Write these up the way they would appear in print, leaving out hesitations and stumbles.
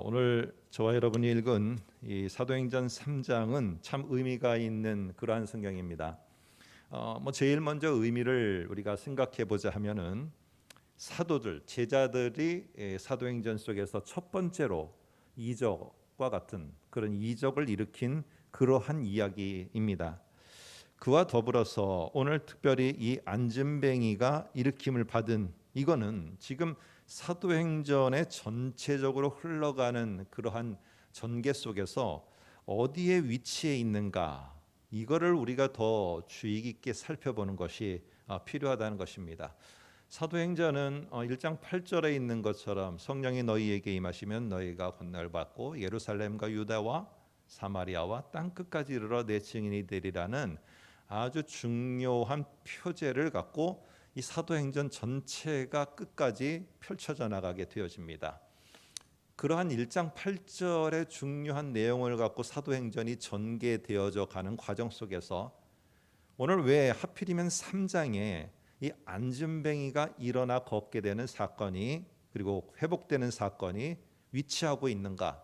오늘 저와 여러분이 읽은 이 사도행전 3장은 참 의미가 있는 그러한 성경입니다. 제일 먼저 의미를 우리가 생각해 보자 하면은 사도들, 제자들이 사도행전 속에서 첫 번째로 이적과 같은 그런 이적을 일으킨 그러한 이야기입니다. 그와 더불어서 오늘 특별히 이 안진뱅이가 일으킴을 받은 이거는 지금 사도행전의 전체적으로 흘러가는 그러한 전개 속에서 어디에 위치해 있는가, 이거를 우리가 더 주의 깊게 살펴보는 것이 필요하다는 것입니다. 사도행전은 1장 8절에 있는 것처럼 성령이 너희에게 임하시면 너희가 권능을 받고 예루살렘과 유다와 사마리아와 땅끝까지 이르러 내 증인이 되리라는 아주 중요한 표제를 갖고 이 사도행전 전체가 끝까지 펼쳐져 나가게 되어집니다. 그러한 1장 8절의 중요한 내용을 갖고 사도행전이 전개되어져 가는 과정 속에서 오늘 왜 하필이면 3장에 이 안진뱅이가 일어나 걷게 되는 사건이, 그리고 회복되는 사건이 위치하고 있는가,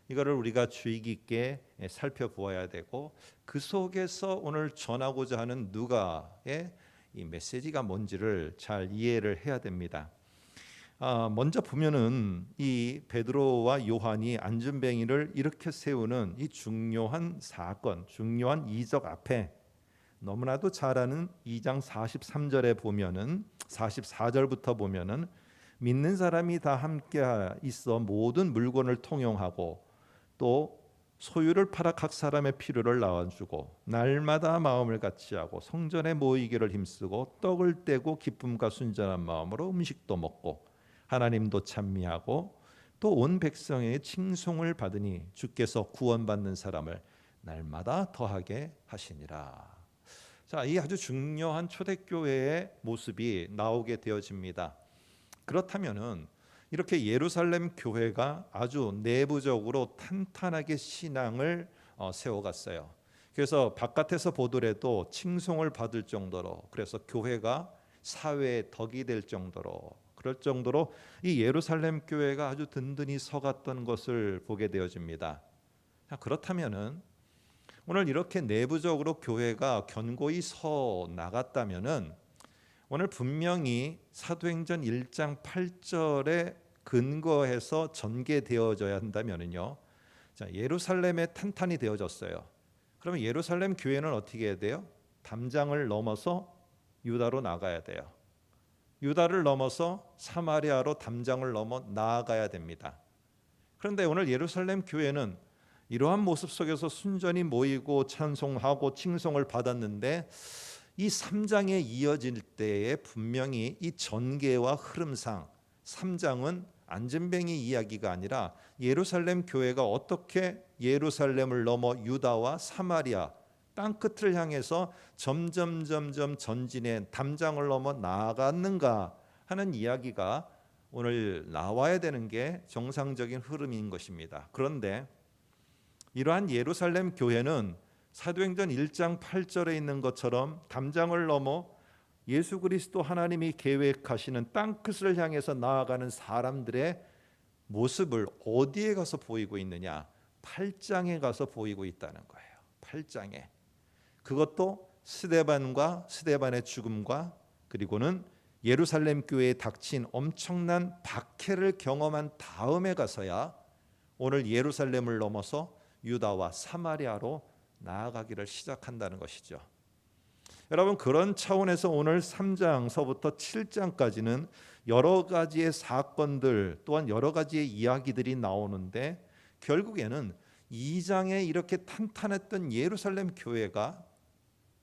이거를 우리가 주의 깊게 살펴보아야 되고, 그 속에서 오늘 전하고자 하는 누가의 이 메시지가 뭔지를 잘 이해를 해야 됩니다. 먼저 보면은 이 베드로와 요한이 안진뱅이를 이렇게 세우는 이 중요한 사건, 중요한 이적 앞에 너무나도 잘 아는 2장 43절에 보면은, 44절부터 보면은 믿는 사람이 다 함께 있어 모든 물건을 통용하고 또 소유를 팔아 각 사람의 필요를 나눠주고 날마다 마음을 같이하고 성전에 모이기를 힘쓰고 떡을 떼고 기쁨과 순전한 마음으로 음식도 먹고 하나님도 찬미하고 또 온 백성의 칭송을 받으니 주께서 구원받는 사람을 날마다 더하게 하시니라. 자, 이 아주 중요한 초대교회의 모습이 나오게 되어집니다. 그렇다면은 이렇게 예루살렘 교회가 아주 내부적으로 탄탄하게 신앙을 세워갔어요. 그래서 바깥에서 보더라도 칭송을 받을 정도로, 그래서 교회가 사회의 덕이 될 정도로, 그럴 정도로 이 예루살렘 교회가 아주 든든히 서갔던 것을 보게 되어집니다. 자, 그렇다면은 오늘 이렇게 내부적으로 교회가 견고히 서 나갔다면은 오늘 분명히 사도행전 1장 8절에 근거해서 전개되어져야 한다면요, 자, 예루살렘에 탄탄히 되어졌어요. 그러면 예루살렘 교회는 어떻게 해야 돼요? 담장을 넘어서 유다로 나가야 돼요. 유다를 넘어서 사마리아로 담장을 넘어 나아가야 됩니다. 그런데 오늘 예루살렘 교회는 이러한 모습 속에서 순전히 모이고 찬송하고 칭송을 받았는데, 이 3장에 이어질 때에 분명히 이 전개와 흐름상 3장은 안진뱅이 이야기가 아니라 예루살렘 교회가 어떻게 예루살렘을 넘어 유다와 사마리아 땅끝을 향해서 점점 전진해 담장을 넘어 나아갔는가 하는 이야기가 오늘 나와야 되는 게 정상적인 흐름인 것입니다. 그런데 이러한 예루살렘 교회는 사도행전 1장 8절에 있는 것처럼 담장을 넘어 예수 그리스도 하나님이 계획하시는 땅끝을 향해서 나아가는 사람들의 모습을 어디에 가서 보이고 있느냐? 8장에 가서 보이고 있다는 거예요. 8장에. 그것도 스데반과 스데반의 죽음과 그리고는 예루살렘 교회에 닥친 엄청난 박해를 경험한 다음에 가서야 오늘 예루살렘을 넘어서 유다와 사마리아로 나아가기를 시작한다는 것이죠. 여러분, 그런 차원에서 오늘 3장서부터 7장까지는 여러 가지의 사건들 또한 여러 가지의 이야기들이 나오는데, 결국에는 2장에 이렇게 탄탄했던 예루살렘 교회가,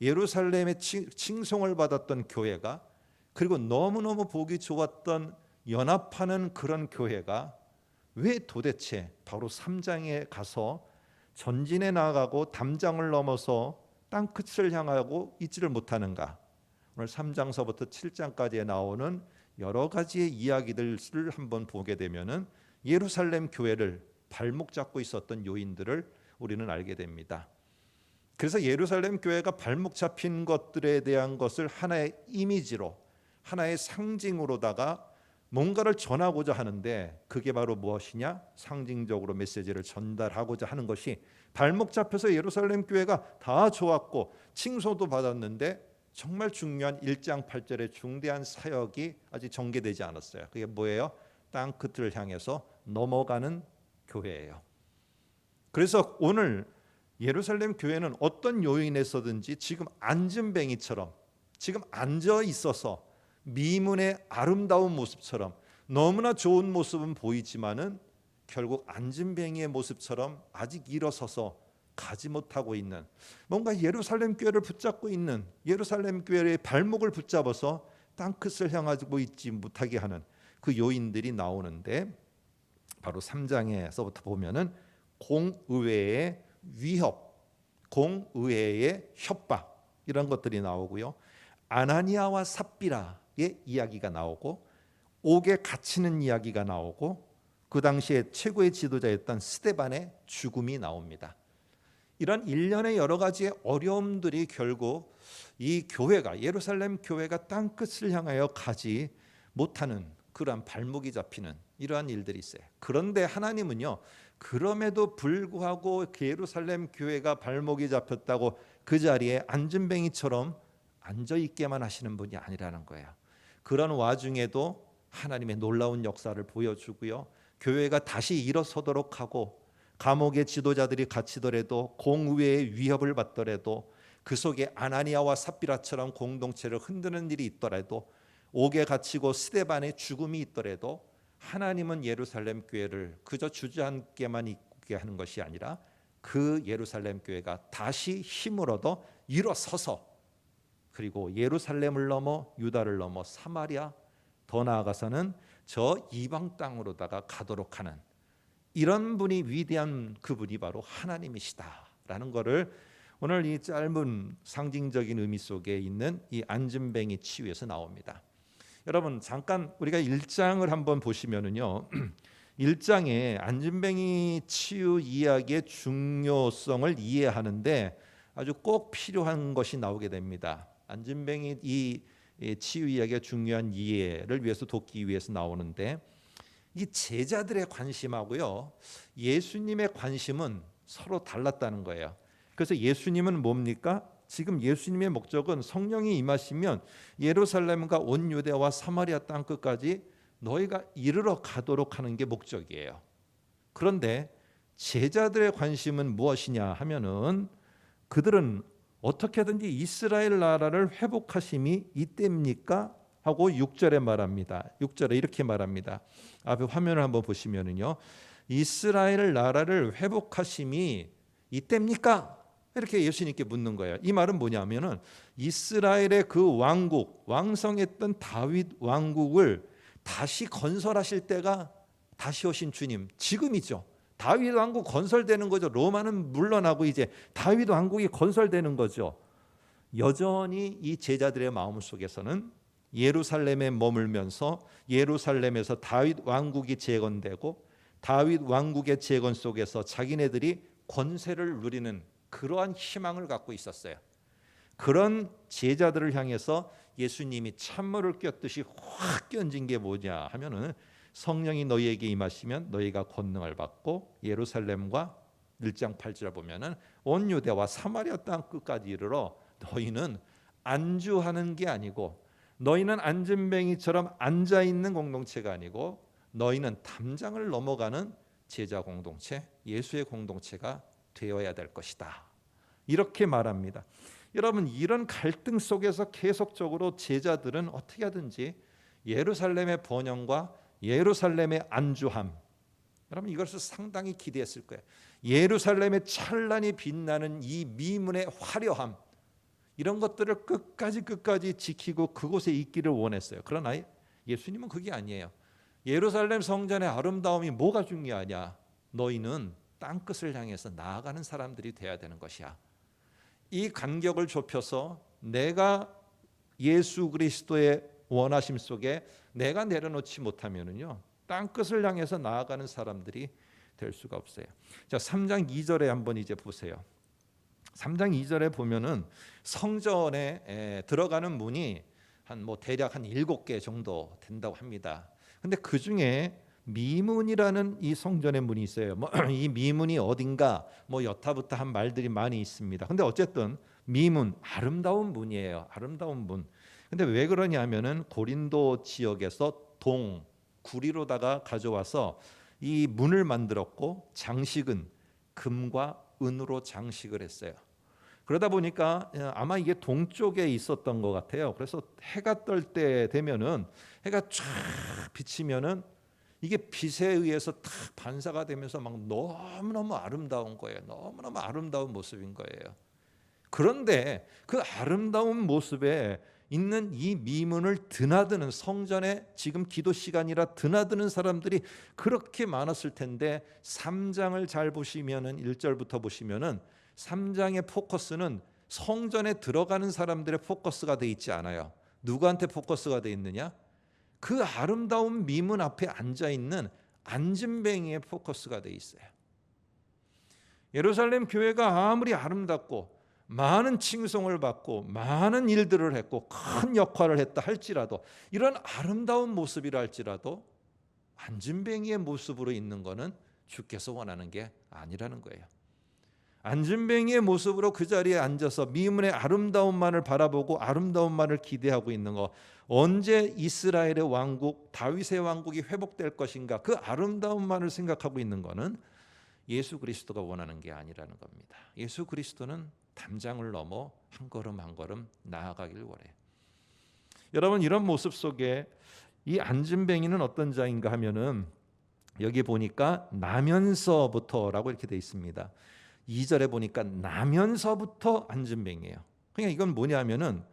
예루살렘의 칭송을 받았던 교회가, 그리고 너무너무 보기 좋았던 연합하는 그런 교회가 왜 도대체 바로 3장에 가서 전진해 나가고 담장을 넘어서 땅끝을 향하고 있지를 못하는가? 오늘 3장서부터 7장까지에 나오는 여러 가지의 이야기들을 한번 보게 되면은 예루살렘 교회를 발목 잡고 있었던 요인들을 우리는 알게 됩니다. 그래서 예루살렘 교회가 발목 잡힌 것들에 대한 것을 하나의 이미지로, 하나의 상징으로다가 뭔가를 전하고자 하는데 그게 바로 무엇이냐? 상징적으로 메시지를 전달하고자 하는 것이 발목 잡혀서 예루살렘 교회가 다 좋았고 칭송도 받았는데 정말 중요한 1장 8절의 중대한 사역이 아직 전개되지 않았어요. 그게 뭐예요? 땅 끝을 향해서 넘어가는 교회예요. 그래서 오늘 예루살렘 교회는 어떤 요인에서든지 지금 안진뱅이처럼 지금 앉아 있어서 미문의 아름다운 모습처럼 너무나 좋은 모습은 보이지만은 결국 안진뱅이의 모습처럼 아직 일어서서 가지 못하고 있는, 뭔가 예루살렘 교회를 붙잡고 있는, 예루살렘 교회의 발목을 붙잡아서 땅끝을 향하고 있지 못하게 하는 그 요인들이 나오는데, 바로 3장에서부터 보면은 공의회의 위협, 공의회의 협박, 이런 것들이 나오고요. 아나니아와 삽비라의 이야기가 나오고, 옥에 갇히는 이야기가 나오고, 그 당시에 최고의 지도자였던 스데반의 죽음이 나옵니다. 이런 일련의 여러 가지의 어려움들이 결국 이 교회가, 예루살렘 교회가 땅끝을 향하여 가지 못하는 그러한 발목이 잡히는 이러한 일들이 있어요. 그런데 하나님은요, 그럼에도 불구하고 예루살렘 교회가 발목이 잡혔다고 그 자리에 안진뱅이처럼 앉아 있게만 하시는 분이 아니라는 거예요. 그런 와중에도 하나님의 놀라운 역사를 보여주고요, 교회가 다시 일어서도록 하고, 감옥의 지도자들이 갇히더라도, 공의회의 위협을 받더라도, 그 속에 아나니아와 삽비라처럼 공동체를 흔드는 일이 있더라도, 옥에 갇히고 스데반의 죽음이 있더라도 하나님은 예루살렘 교회를 그저 주저앉게만 있게 하는 것이 아니라 그 예루살렘 교회가 다시 힘을 얻어 일어서서, 그리고 예루살렘을 넘어 유다를 넘어 사마리아, 더 나아가서는 저 이방 땅으로다가 가도록 하는, 이런 분이, 위대한 그분이 바로 하나님이시다라는 것을 오늘 이 짧은 상징적인 의미 속에 있는 이 안진뱅이 치유에서 나옵니다. 여러분, 잠깐 우리가 1장을 한번 보시면은요, 1장에 안진뱅이 치유 이야기의 중요성을 이해하는데 아주 꼭 필요한 것이 나오게 됩니다. 안진뱅이 이 치유 이야기의 중요한 이해를 위해서 돕기 위해서 나오는데, 이 제자들의 관심하고요, 예수님의 관심은 서로 달랐다는 거예요. 그래서 예수님은 뭡니까? 지금 예수님의 목적은 성령이 임하시면 예루살렘과 온 유대와 사마리아 땅 끝까지 너희가 이르러 가도록 하는 게 목적이에요. 그런데 제자들의 관심은 무엇이냐 하면은, 그들은 어떻게든지 이스라엘 나라를 회복하심이 이때입니까? 하고 6절에 말합니다. 6절에 이렇게 말합니다. 앞에 화면을 한번 보시면은요, 이스라엘 나라를 회복하심이 이때입니까? 이렇게 예수님께 묻는 거예요. 이 말은 뭐냐면은, 이스라엘의 그 왕국, 왕성했던 다윗 왕국을 다시 건설하실 때가 다시 오신 주님, 지금이죠. 다윗 왕국 건설되는 거죠. 로마는 물러나고 이제 다윗 왕국이 건설되는 거죠. 여전히 이 제자들의 마음 속에서는 예루살렘에 머물면서 예루살렘에서 다윗 왕국이 재건되고, 다윗 왕국의 재건 속에서 자기네들이 권세를 누리는 그러한 희망을 갖고 있었어요. 그런 제자들을 향해서 예수님이 찬물을 꼈듯이 확 끼얹은 게 뭐냐 하면은, 성령이 너희에게 임하시면 너희가 권능을 받고 예루살렘과 1장 8절 보면은 온 유대와 사마리아 땅 끝까지 이르러 너희는 안주하는 게 아니고, 너희는 안진뱅이처럼 앉아 있는 공동체가 아니고, 너희는 담장을 넘어가는 제자 공동체, 예수의 공동체가 되어야 될 것이다. 이렇게 말합니다. 여러분, 이런 갈등 속에서 계속적으로 제자들은 어떻게 하든지 예루살렘의 번영과 예루살렘의 안주함, 여러분 이것을 상당히 기대했을 거예요. 예루살렘의 찬란히 빛나는 이 미문의 화려함, 이런 것들을 끝까지 지키고 그곳에 있기를 원했어요. 그러나 예수님은 그게 아니에요. 예루살렘 성전의 아름다움이 뭐가 중요하냐? 너희는 땅끝을 향해서 나아가는 사람들이 돼야 되는 것이야. 이 간격을 좁혀서 내가 예수 그리스도의 원하심 속에 내가 내려놓지 못하면은요, 땅끝을 향해서 나아가는 사람들이 될 수가 없어요. 자, 3장 2절에 한번 이제 보세요. 3장 2절에 보면은 성전에 들어가는 문이 대략 한 7개 정도 된다고 합니다. 근데 그 중에 미문이라는 이 성전의 문이 있어요. 이 미문이 어딘가 여타부타한 말들이 많이 있습니다. 근데 어쨌든 미문, 아름다운 문이에요. 아름다운 문. 근데 왜 그러냐면은 고린도 지역에서 구리로다가 가져와서 이 문을 만들었고 장식은 금과 은으로 장식을 했어요. 그러다 보니까 아마 이게 동쪽에 있었던 것 같아요. 그래서 해가 뜰 때 되면은 해가 쫙 비치면은 이게 빛에 의해서 탁 반사가 되면서 막 너무너무 아름다운 거예요. 너무너무 아름다운 모습인 거예요. 그런데 그 아름다운 모습에 있는 이 미문을 드나드는, 성전에 지금 기도 시간이라 드나드는 사람들이 그렇게 많았을 텐데 3장을 잘 보시면은 1절부터 보시면은 3장의 포커스는 성전에 들어가는 사람들의 포커스가 돼 있지 않아요. 누구한테 포커스가 돼 있느냐? 그 아름다운 미문 앞에 앉아 있는 안진뱅이의 포커스가 돼 있어요. 예루살렘 교회가 아무리 아름답고 많은 칭송을 받고 많은 일들을 했고 큰 역할을 했다 할지라도, 이런 아름다운 모습이라 할지라도 안진뱅이의 모습으로 있는 것은 주께서 원하는 게 아니라는 거예요. 안진뱅이의 모습으로 그 자리에 앉아서 미문의 아름다움만을 바라보고 아름다움만을 기대하고 있는 것, 언제 이스라엘의 왕국, 다윗의 왕국이 회복될 것인가, 그 아름다움만을 생각하고 있는 것은 예수 그리스도가 원하는 게 아니라는 겁니다. 예수 그리스도는 담장을 넘어 한 걸음 한 걸음 나아가길 원해요. 여러분, 이런 모습 속에 이 안진뱅이는 어떤 자인가 하면은 여기 보니까 나면서부터라고 이렇게 돼 있습니다. 2절에 보니까 나면서부터 안진뱅이에요. 그러니까 이건 뭐냐면은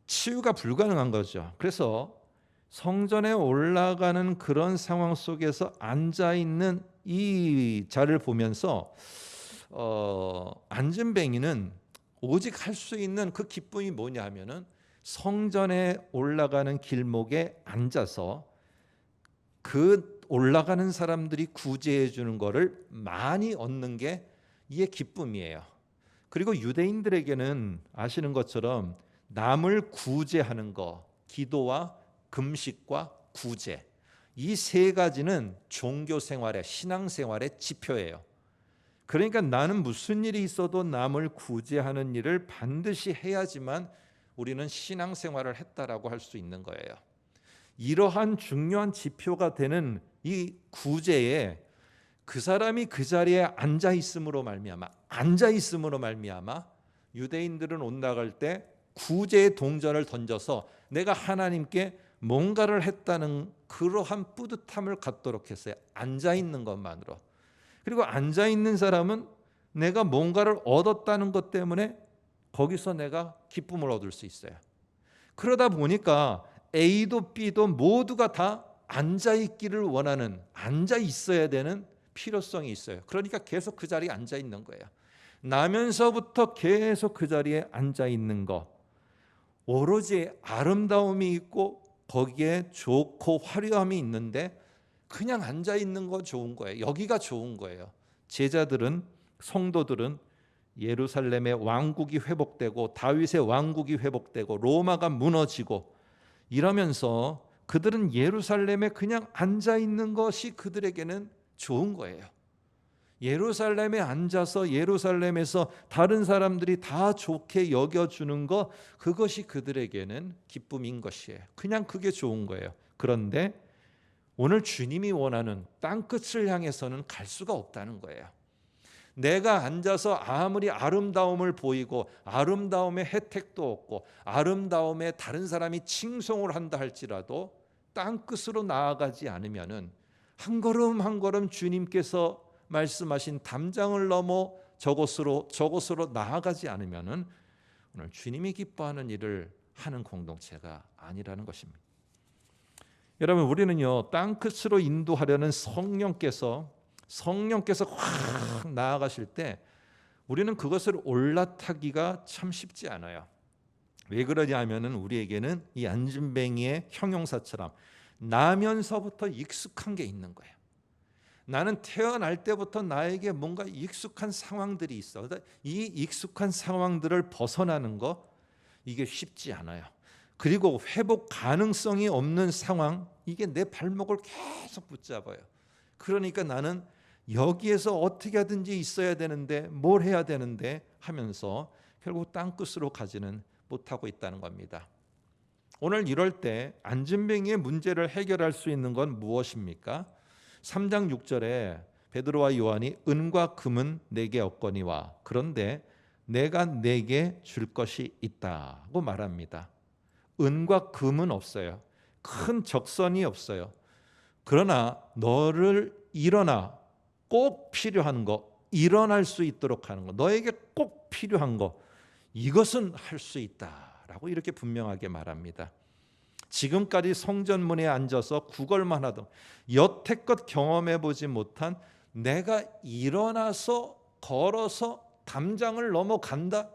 치유가 불가능한 거죠. 그래서 성전에 올라가는 그런 상황 속에서 앉아 있는 이 자를 보면서 안진뱅이는 오직 할 수 있는 그 기쁨이 뭐냐 하면은 성전에 올라가는 길목에 앉아서 그 올라가는 사람들이 구제해 주는 것을 많이 얻는 게 이의 기쁨이에요. 그리고 유대인들에게는 아시는 것처럼 남을 구제하는 것, 기도와 금식과 구제, 이 세 가지는 종교 생활의, 신앙 생활의 지표예요. 그러니까 나는 무슨 일이 있어도 남을 구제하는 일을 반드시 해야지만 우리는 신앙 생활을 했다라고 할 수 있는 거예요. 이러한 중요한 지표가 되는 이 구제에 그 사람이 그 자리에 앉아 있음으로 말미암아 유대인들은 온나갈 때 구제의 동전을 던져서 내가 하나님께 뭔가를 했다는 그러한 뿌듯함을 갖도록 했어요. 앉아 있는 것만으로. 그리고 앉아 있는 사람은 내가 뭔가를 얻었다는 것 때문에 거기서 내가 기쁨을 얻을 수 있어요. 그러다 보니까 A도 B도 모두가 다 앉아 있기를 원하는, 앉아 있어야 되는 필요성이 있어요. 그러니까 계속 그 자리에 앉아 있는 거예요. 나면서부터 계속 그 자리에 앉아 있는 거, 오로지 아름다움이 있고 거기에 좋고 화려함이 있는데 그냥 앉아 있는 거 좋은 거예요. 여기가 좋은 거예요. 제자들은, 성도들은 예루살렘의 왕국이 회복되고 다윗의 왕국이 회복되고 로마가 무너지고 이러면서 그들은 예루살렘에 그냥 앉아 있는 것이 그들에게는 좋은 거예요. 예루살렘에 앉아서 예루살렘에서 다른 사람들이 다 좋게 여겨주는 것, 그것이 그들에게는 기쁨인 것이에요. 그냥 그게 좋은 거예요. 그런데 오늘 주님이 원하는 땅끝을 향해서는 갈 수가 없다는 거예요. 내가 앉아서 아무리 아름다움을 보이고 아름다움의 혜택도 얻고 아름다움에 다른 사람이 칭송을 한다 할지라도 땅끝으로 나아가지 않으면은 한 걸음 한 걸음 주님께서 말씀하신 담장을 넘어 저곳으로 나아가지 않으면은 오늘 주님이 기뻐하는 일을 하는 공동체가 아니라는 것입니다. 여러분, 우리는요 땅끝으로 인도하려는 성령께서 확 나아가실 때 우리는 그것을 올라타기가 참 쉽지 않아요. 왜 그러냐 하면은 우리에게는 이 안진뱅이의 형용사처럼 나면서부터 익숙한 게 있는 거예요. 나는 태어날 때부터 나에게 뭔가 익숙한 상황들이 있어. 이 익숙한 상황들을 벗어나는 거, 이게 쉽지 않아요. 그리고 회복 가능성이 없는 상황, 이게 내 발목을 계속 붙잡아요. 그러니까 나는 여기에서 어떻게 하든지 있어야 되는데, 뭘 해야 되는데 하면서 결국 땅끝으로 가지는 못하고 있다는 겁니다. 오늘 이럴 때 안진뱅이의 문제를 해결할 수 있는 건 무엇입니까? 3장 6절에 베드로와 요한이 은과 금은 내게 없거니와 그런데 내가 내게 줄 것이 있다고 말합니다. 은과 금은 없어요. 큰 적선이 없어요. 그러나 너를 일어나, 꼭 필요한 거, 일어날 수 있도록 하는 거, 너에게 꼭 필요한 거, 이것은 할 수 있다라고 이렇게 분명하게 말합니다. 지금까지 성전문에 앉아서 구걸만 하던, 여태껏 경험해 보지 못한, 내가 일어나서 걸어서 담장을 넘어간다,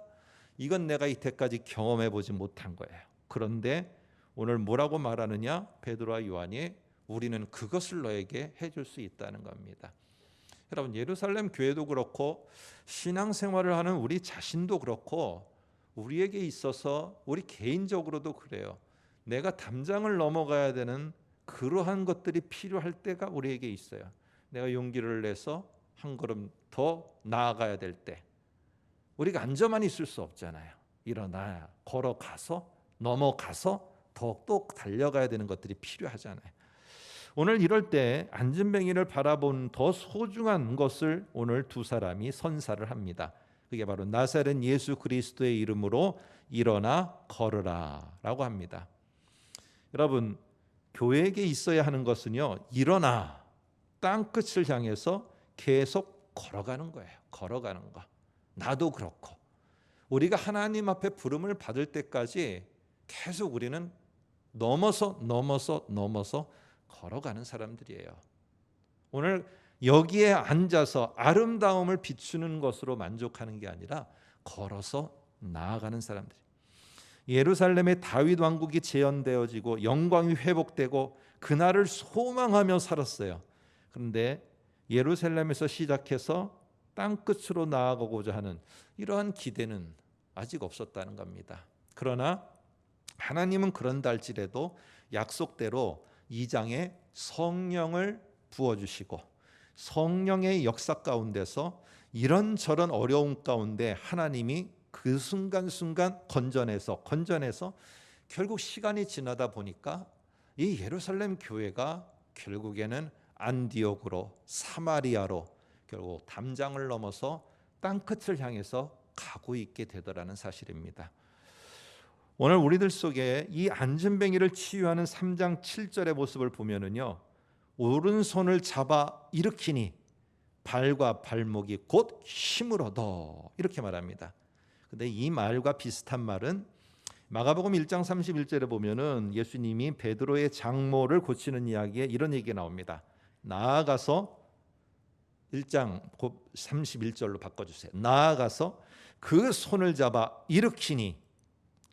이건 내가 이때까지 경험해 보지 못한 거예요. 그런데 오늘 뭐라고 말하느냐? 베드로와 요한이 우리는 그것을 너에게 해줄 수 있다는 겁니다. 여러분, 예루살렘 교회도 그렇고 신앙생활을 하는 우리 자신도 그렇고 우리에게 있어서 우리 개인적으로도 그래요. 내가 담장을 넘어가야 되는 그러한 것들이 필요할 때가 우리에게 있어요. 내가 용기를 내서 한 걸음 더 나아가야 될 때, 우리가 앉아만 있을 수 없잖아요. 일어나야 걸어가서 넘어가서 더욱더 달려가야 되는 것들이 필요하잖아요. 오늘 이럴 때 안진뱅이를 바라본 더 소중한 것을 오늘 두 사람이 선사를 합니다. 그게 바로 나사렛 예수 그리스도의 이름으로 일어나 걸으라 라고 합니다. 여러분, 교회에게 있어야 하는 것은요, 일어나 땅끝을 향해서 계속 걸어가는 거예요. 걸어가는 거. 나도 그렇고 우리가 하나님 앞에 부름을 받을 때까지 계속 우리는 넘어서 걸어가는 사람들이에요. 오늘 여기에 앉아서 아름다움을 비추는 것으로 만족하는 게 아니라 걸어서 나아가는 사람들. 예루살렘의 다윗 왕국이 재현되어지고 영광이 회복되고 그날을 소망하며 살았어요. 그런데 예루살렘에서 시작해서 땅끝으로 나아가고자 하는 이러한 기대는 아직 없었다는 겁니다. 그러나 하나님은 그런다 할지라도 약속대로 2장에 성령을 부어주시고 성령의 역사 가운데서 이런저런 어려움 가운데 하나님이 그 순간순간 건져내서 결국 시간이 지나다 보니까 이 예루살렘 교회가 결국에는 안디옥으로, 사마리아로 결국 담장을 넘어서 땅끝을 향해서 가고 있게 되더라는 사실입니다. 오늘 우리들 속에 이 안진뱅이를 치유하는 3장 7절의 모습을 보면은요, 오른손을 잡아 일으키니 발과 발목이 곧 힘을 얻어, 이렇게 말합니다. 근데 이 말과 비슷한 말은 마가복음 1장 31절에 보면은 예수님이 베드로의 장모를 고치는 이야기에 이런 얘기가 나옵니다. 나아가서 1장 31절로 바꿔주세요. 나아가서 그 손을 잡아 일으키니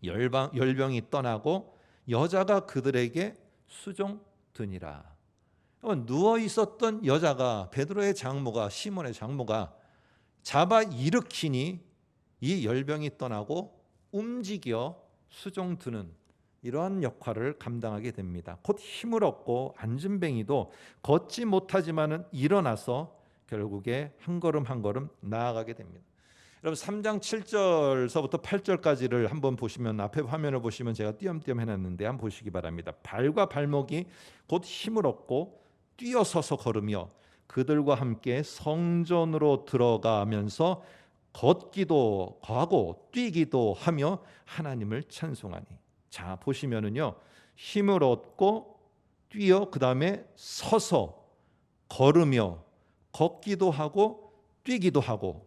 열병이 떠나고 여자가 그들에게 수종드니라. 누워 있었던 여자가, 베드로의 장모가, 시몬의 장모가 잡아 일으키니 이 열병이 떠나고 움직여 수종드는 이러한 역할을 감당하게 됩니다. 곧 힘을 얻고 안진뱅이도 걷지 못하지만은 일어나서 결국에 한 걸음 한 걸음 나아가게 됩니다. 여러분, 3장 7절서부터 8절까지를 한번 보시면, 앞에 화면을 보시면 제가 띄엄띄엄 해놨는데 한번 보시기 바랍니다. 발과 발목이 곧 힘을 얻고 뛰어서서 걸으며 그들과 함께 성전으로 들어가면서 걷기도 하고 뛰기도 하며 하나님을 찬송하니. 자, 보시면은요, 힘을 얻고 뛰어 그 다음에 서서 걸으며 걷기도 하고 뛰기도 하고,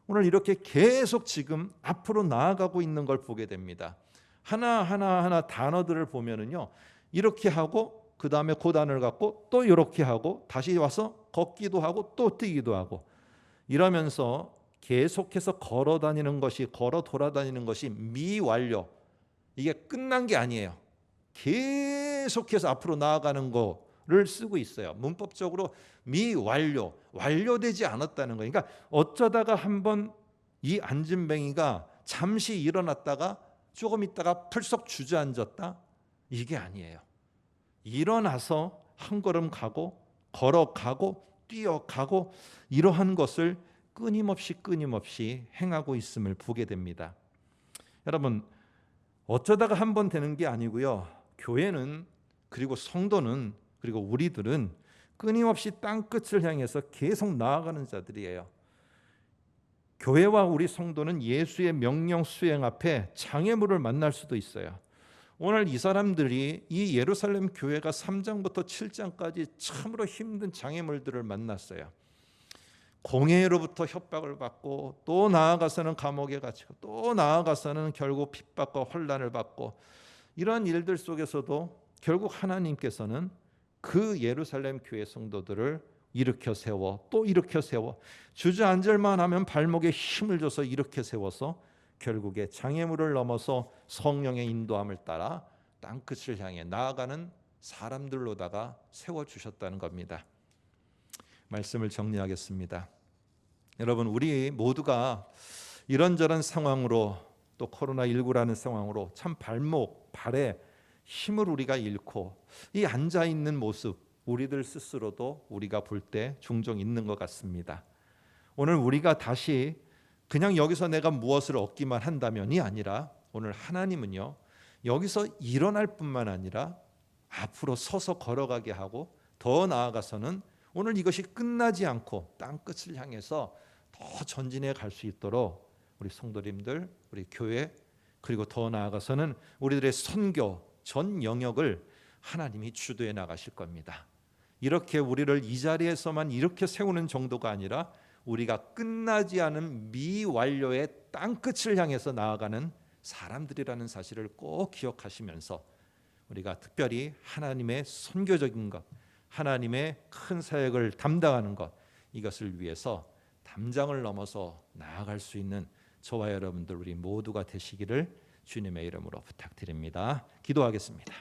오늘 이렇게 계속 지금 앞으로 나아가고 있는 걸 보게 됩니다. 하나하나 단어들을 보면은요, 이렇게 하고 그 다음에 고단을 갖고 또 이렇게 하고 다시 와서 걷기도 하고 또 뛰기도 하고, 이러면서 계속해서 걸어 돌아다니는 것이 미완료, 이게 끝난 게 아니에요. 계속해서 앞으로 나아가는 거를 쓰고 있어요. 문법적으로 미완료, 완료되지 않았다는 거예요. 그러니까 어쩌다가 한번 이 안진뱅이가 잠시 일어났다가 조금 있다가 풀썩 주저앉았다, 이게 아니에요. 일어나서 한 걸음 가고 걸어가고 뛰어가고 이러한 것을 끊임없이 행하고 있음을 보게 됩니다. 여러분, 어쩌다가 한 번 되는 게 아니고요. 교회는, 그리고 성도는, 그리고 우리들은 끊임없이 땅끝을 향해서 계속 나아가는 자들이에요. 교회와 우리 성도는 예수의 명령 수행 앞에 장애물을 만날 수도 있어요. 오늘 이 사람들이 이 예루살렘 교회가 3장부터 7장까지 참으로 힘든 장애물들을 만났어요. 공회로부터 협박을 받고, 또 나아가서는 감옥에 갇히고, 또 나아가서는 결국 핍박과 혼란을 받고, 이런 일들 속에서도 결국 하나님께서는 그 예루살렘 교회 성도들을 일으켜 세워, 또 일으켜 세워, 주저앉을만 하면 발목에 힘을 줘서 일으켜 세워서 결국에 장애물을 넘어서 성령의 인도함을 따라 땅끝을 향해 나아가는 사람들로다가 세워주셨다는 겁니다. 말씀을 정리하겠습니다. 여러분, 우리 모두가 이런저런 상황으로, 또 코로나19라는 상황으로 참 발목, 발에 힘을 우리가 잃고 이 앉아있는 모습, 우리들 스스로도 우리가 볼 때 종종 있는 것 같습니다. 오늘 우리가 다시 그냥 여기서 내가 무엇을 얻기만 한다면이 아니라, 오늘 하나님은요, 여기서 일어날 뿐만 아니라 앞으로 서서 걸어가게 하고, 더 나아가서는 오늘 이것이 끝나지 않고 땅끝을 향해서 더 전진해 갈 수 있도록 우리 성도님들, 우리 교회, 그리고 더 나아가서는 우리들의 선교 전 영역을 하나님이 주도해 나가실 겁니다. 이렇게 우리를 이 자리에서만 이렇게 세우는 정도가 아니라 우리가 끝나지 않은 미완료의 땅끝을 향해서 나아가는 사람들이라는 사실을 꼭 기억하시면서, 우리가 특별히 하나님의 선교적인 것, 하나님의 큰 사역을 담당하는 것, 이것을 위해서 담장을 넘어서 나아갈 수 있는 저와 여러분들 우리 모두가 되시기를 주님의 이름으로 부탁드립니다. 기도하겠습니다.